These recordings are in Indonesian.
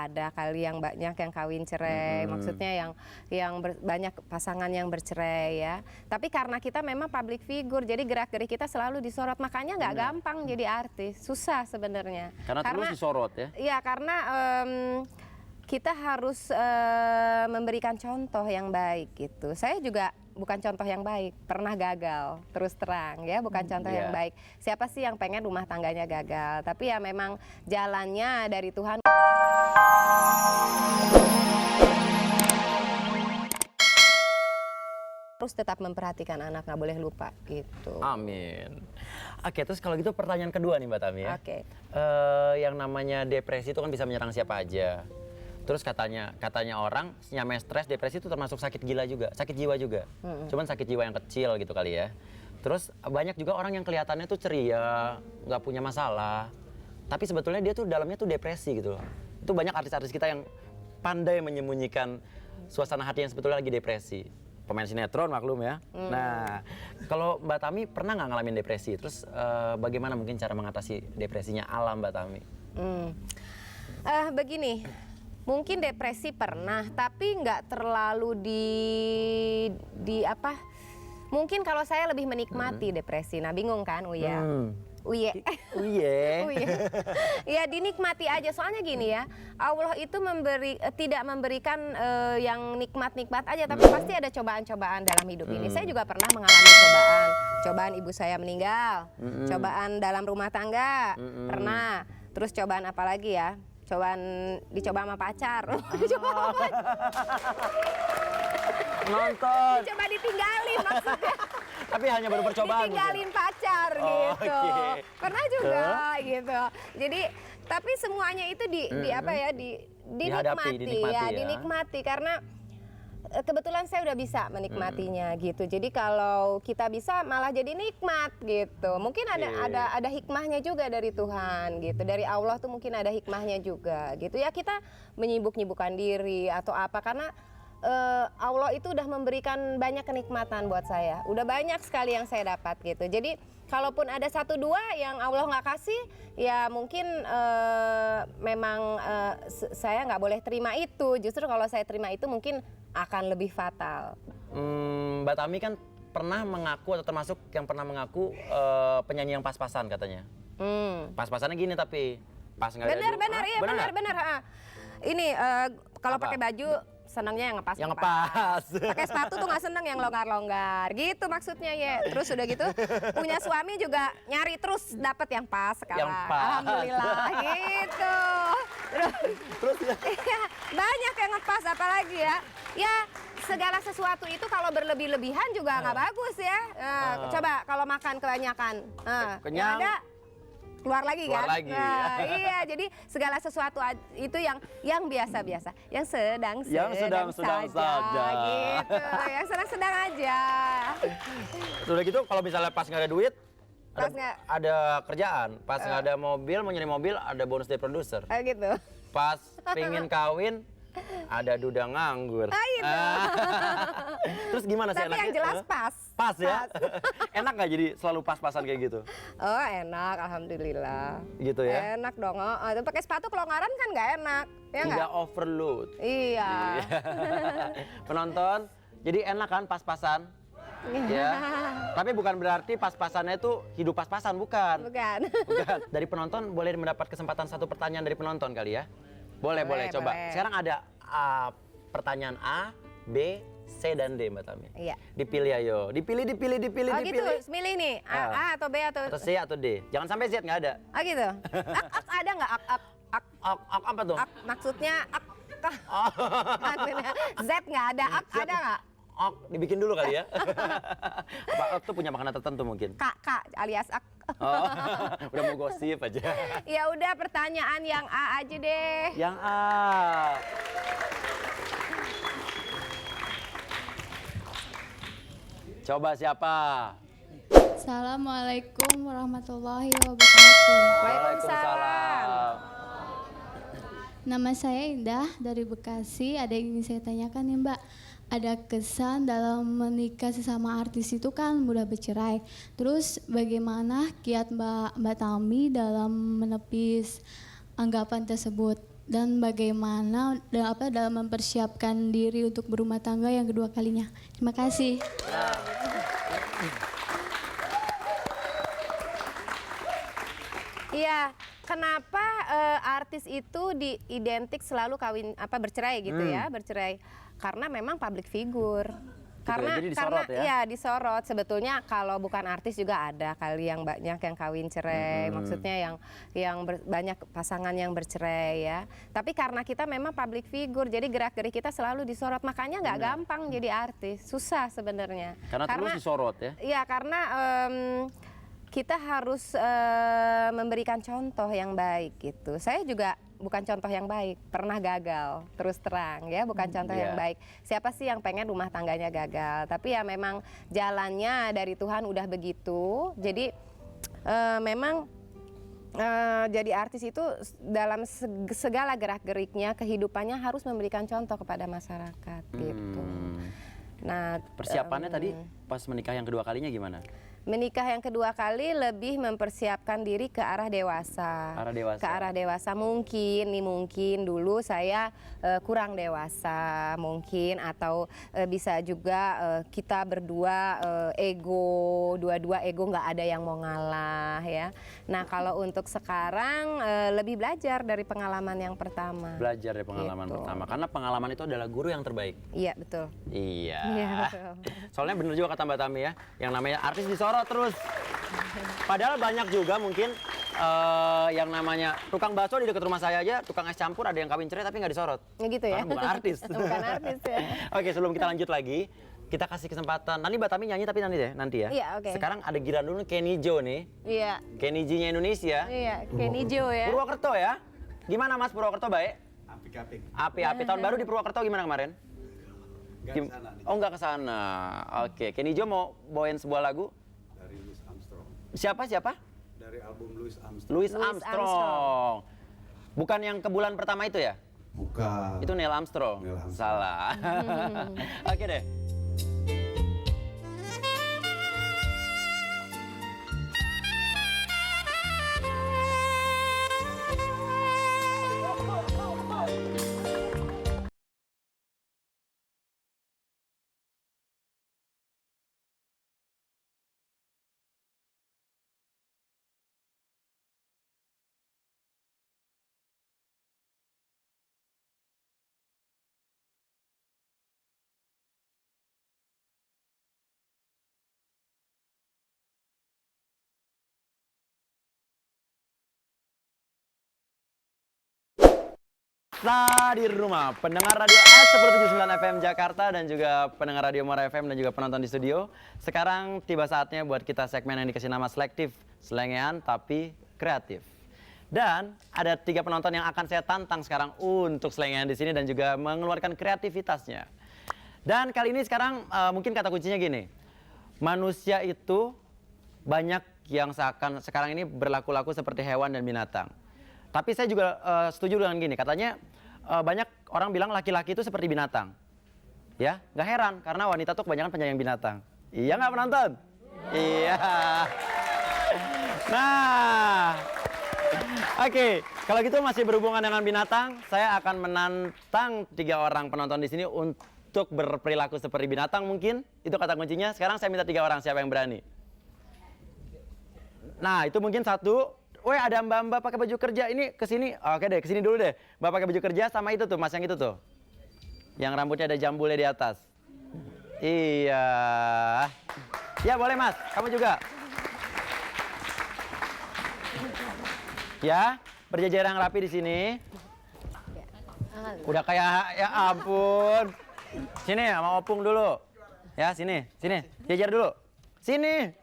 ada kali yang banyak yang kawin cerai, maksudnya yang banyak pasangan yang bercerai ya. Tapi karena kita memang public figure, jadi gerak-gerik kita selalu disorot, makanya nggak gampang jadi artis, susah sebenarnya. Karena terus disorot ya? Iya, karena kita harus memberikan contoh yang baik gitu. Saya juga bukan contoh yang baik, pernah gagal, terus terang ya, bukan contoh yang baik. Siapa sih yang pengen rumah tangganya gagal? Tapi ya memang jalannya dari Tuhan. Terus tetap memperhatikan anak, nggak boleh lupa gitu. Amin. Oke, terus kalau gitu pertanyaan kedua nih Mbak Tami ya. Oke. Yang namanya depresi itu kan bisa menyerang siapa aja. Terus katanya orang namanya stres, depresi itu termasuk sakit gila juga, sakit jiwa juga. Cuman sakit jiwa yang kecil gitu kali ya. Terus banyak juga orang yang kelihatannya tuh ceria, nggak punya masalah. Tapi sebetulnya dia tuh dalamnya tuh depresi gitu loh. Itu banyak artis-artis kita yang pandai menyembunyikan suasana hati yang sebetulnya lagi depresi. Pemain sinetron maklum ya. Nah, kalau Mbak Tami pernah nggak ngalamin depresi? Terus bagaimana mungkin cara mengatasi depresinya ala Mbak Tami? Begini, mungkin depresi pernah, tapi nggak terlalu di apa? Mungkin kalau saya lebih menikmati depresi. Nah, bingung kan, Uya? Uye. Ya dinikmati aja, soalnya gini ya, Allah itu tidak memberikan yang nikmat-nikmat aja, tapi pasti ada cobaan-cobaan dalam hidup ini. Saya juga pernah mengalami cobaan ibu saya meninggal, cobaan dalam rumah tangga, pernah. Terus cobaan apa lagi ya? Dicoba sama pacar. Nonton. Dicoba ditinggalin maksudnya. Tapi hanya baru percobaan. Ditinggalin pacar gitu. Okay. Pernah juga gitu. Jadi tapi semuanya itu dinikmati karena kebetulan saya udah bisa menikmatinya gitu. Jadi kalau kita bisa malah jadi nikmat gitu. Mungkin ada hikmahnya juga dari Tuhan gitu. Dari Allah tuh mungkin ada hikmahnya juga gitu. Ya kita menyibuk-nyibukkan diri atau apa karena Allah itu udah memberikan banyak kenikmatan buat saya. Udah banyak sekali yang saya dapat gitu. Jadi kalaupun ada 1-2 yang Allah nggak kasih, ya mungkin memang saya nggak boleh terima itu. Justru kalau saya terima itu mungkin akan lebih fatal. Mbak Tami kan pernah mengaku atau termasuk yang pernah mengaku penyanyi yang pas-pasan katanya. Pas-pasannya gini tapi pas nggak ada. Benar. Ini kalau pakai baju senangnya yang ngepas. Yang ngepas. Pakai sepatu tuh nggak seneng yang longgar-longgar. Gitu maksudnya ya. Terus udah gitu punya suami juga nyari terus dapat yang pas sekarang. Yang pas. Alhamdulillah gitu. Terus ya, banyak yang ngepas apalagi ya. Ya segala sesuatu itu kalau berlebih-lebihan juga nggak bagus ya. Coba kalau makan kebanyakan. Kenyang. Ada keluar lagi kan? Nah, iya, jadi segala sesuatu itu yang biasa-biasa, yang sedang saja, gitu, yang sedang aja. Sudah gitu, kalau misalnya pas nggak ada duit, ada kerjaan, pas nggak ada mobil, mau nyari mobil, ada bonus dari produser. Gitu. Pas pengen kawin, ada duda nganggur. Gitu. Terus gimana sih enaknya? Tapi yang jelas pas. Pas ya? Enak nggak jadi selalu pas-pasan kayak gitu? Oh enak, alhamdulillah. Gitu ya? Enak dong. Pakai sepatu kelonggaran kan nggak enak, ya nggak? Tidak overload. Iya. Penonton, jadi enak kan pas-pasan? Ya. Tapi bukan berarti pas-pasannya itu hidup pas-pasan, bukan. Bukan. Dari penonton boleh mendapat kesempatan satu pertanyaan dari penonton kali ya? Boleh. Coba. Sekarang ada pertanyaan A, B, C dan D Mbak Tami. Iya. Dipilih ayo. Dipilih. Oh gitu, milih nih. A atau B atau C atau D. Jangan sampai Z, nggak ada. Oh gitu. Ak ada nggak ak? Ak apa tuh? Ak maksudnya ak. Maksudnya Z nggak ada, ak ada nggak? Ok, dibikin dulu kali ya. Pak tuh punya makanan tertentu mungkin. Kak alias ak. Oh, udah mau gosip aja. Ya udah pertanyaan yang A aja deh. Yang A. Coba siapa? Assalamualaikum warahmatullahi wabarakatuh. Waalaikumsalam. Nama saya Indah dari Bekasi. Ada yang ingin saya tanyakan nih Mbak. Ada kesan dalam menikah sesama artis itu kan mudah bercerai. Terus bagaimana kiat Mbak Tami dalam menepis anggapan tersebut? dan bagaimana dalam mempersiapkan diri untuk berumah tangga yang kedua kalinya. Terima kasih. Iya, kenapa artis itu diidentik selalu bercerai gitu ya, bercerai? Karena memang public figure. Karena jadi disorot ya? Iya, disorot. Sebetulnya kalau bukan artis juga ada kali yang banyak yang kawin cerai, maksudnya banyak pasangan yang bercerai ya. Tapi karena kita memang public figure, jadi gerak-gerik kita selalu disorot. Makanya nggak gampang jadi artis, susah sebenarnya. Karena terus disorot ya? Iya, karena kita harus memberikan contoh yang baik gitu. Saya juga bukan contoh yang baik, pernah gagal, terus terang ya, bukan contoh yang baik. Siapa sih yang pengen rumah tangganya gagal? Tapi ya memang jalannya dari Tuhan udah begitu. Jadi memang jadi artis itu dalam segala gerak-geriknya, kehidupannya harus memberikan contoh kepada masyarakat gitu. Nah, Persiapannya tadi pas menikah yang kedua kalinya gimana? Menikah yang kedua kali lebih mempersiapkan diri ke arah dewasa. Ke arah dewasa mungkin dulu saya kurang dewasa mungkin, atau bisa juga kita berdua dua-dua ego nggak ada yang mau ngalah ya. Nah kalau untuk sekarang lebih belajar dari pengalaman yang pertama. Belajar dari pengalaman pertama, karena pengalaman itu adalah guru yang terbaik. Iya betul. Iya. Iya betul. Soalnya bener juga kata Mbak Tami ya, yang namanya artis disorot terus. Padahal banyak juga mungkin yang namanya tukang bakso di dekat rumah saya aja, tukang es campur ada yang kawin cerai tapi nggak disorot. Gitu ya? Karena bukan artis. Bukan artis ya. Oke, sebelum kita lanjut lagi, kita kasih kesempatan. Nanti Mbak Tami nyanyi tapi nanti ya. Iya, oke. Sekarang ada giliran dulu Kenny Jo nih. Iya. Kenny G-nya Indonesia. Iya, Kenny Jo ya. Purwokerto ya. Gimana Mas Purwokerto baik? Apik-apik. Api-api. Tahun baru di Purwokerto gimana kemarin? Nggak kesana nih. Oh nggak kesana. Oke, Kenny Jo mau bawain sebuah lagu? Dari Louis Armstrong. Siapa? Dari album Louis Armstrong. Louis Armstrong. Bukan yang ke bulan pertama itu ya? Bukan. Itu Neil Armstrong. Neil Armstrong. Salah. Oke deh. Di rumah, pendengar radio S1079 FM Jakarta dan juga pendengar radio Muara FM dan juga penonton di studio. Sekarang tiba saatnya buat kita segmen yang dikasih nama selektif, selengean tapi kreatif. Dan ada 3 penonton yang akan saya tantang sekarang untuk selengean di sini dan juga mengeluarkan kreativitasnya. Dan kali ini sekarang mungkin kata kuncinya gini, manusia itu banyak yang sekarang ini berlaku-laku seperti hewan dan binatang. Tapi saya juga setuju dengan gini, katanya banyak orang bilang laki-laki itu seperti binatang. Ya, nggak heran karena wanita tuh kebanyakan penyayang binatang. Iya nggak penonton? Iya. Nah, oke, kalau gitu masih berhubungan dengan binatang, saya akan menantang 3 orang penonton di sini untuk berperilaku seperti binatang mungkin. Itu kata kuncinya. Sekarang saya minta 3 orang, siapa yang berani? Nah, itu mungkin 1. Woi, ada mbak-mbak pakai baju kerja ini kesini. Oke deh, kesini dulu deh. Mbak pakai baju kerja sama itu tuh, mas yang itu tuh. Yang rambutnya ada jambulnya di atas. Iya. Ya boleh mas, kamu juga. Ya, berjajar yang rapi di sini. Udah kayak, ya ampun. Sini sama opung dulu. Ya, sini. Jajar dulu. Sini.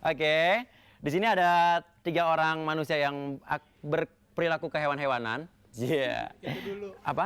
Oke. Di sini ada 3 orang manusia yang berperilaku kehewan-hewanan. Iya. Yeah. Itu dulu. Apa?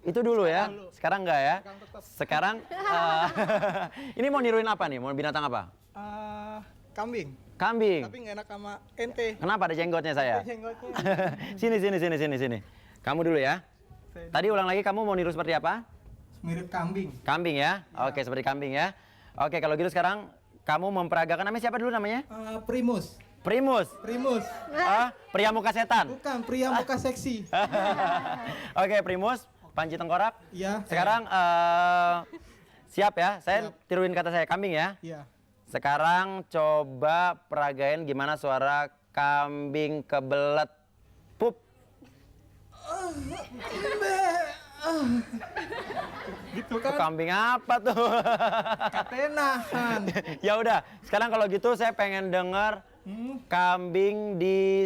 Itu dulu. Ya. Sekarang enggak ya? Sekarang ini mau niruin apa nih? Mau binatang apa? Kambing. Kambing. Tapi nggak enak sama ente. Kenapa ada jenggotnya saya? Jenggotnya. Sini. Kamu dulu ya. Tadi ulang lagi, kamu mau niru seperti apa? Mirip kambing. Kambing ya? Oke, seperti kambing ya. Oke, kalau gitu sekarang kamu memperagakan, namanya siapa dulu namanya? Primus. Primus. Primus. Pria muka setan. Bukan, pria muka seksi. Oke, Primus, panji tengkorak. Iya. Sekarang siap ya, saya tiruin kata saya, kambing ya. Iya. Sekarang coba peragain gimana suara kambing kebelet pup. Gitu Itu kan? kambing apa tuh? Katenahan. Ya udah, sekarang kalau gitu saya pengen denger kambing di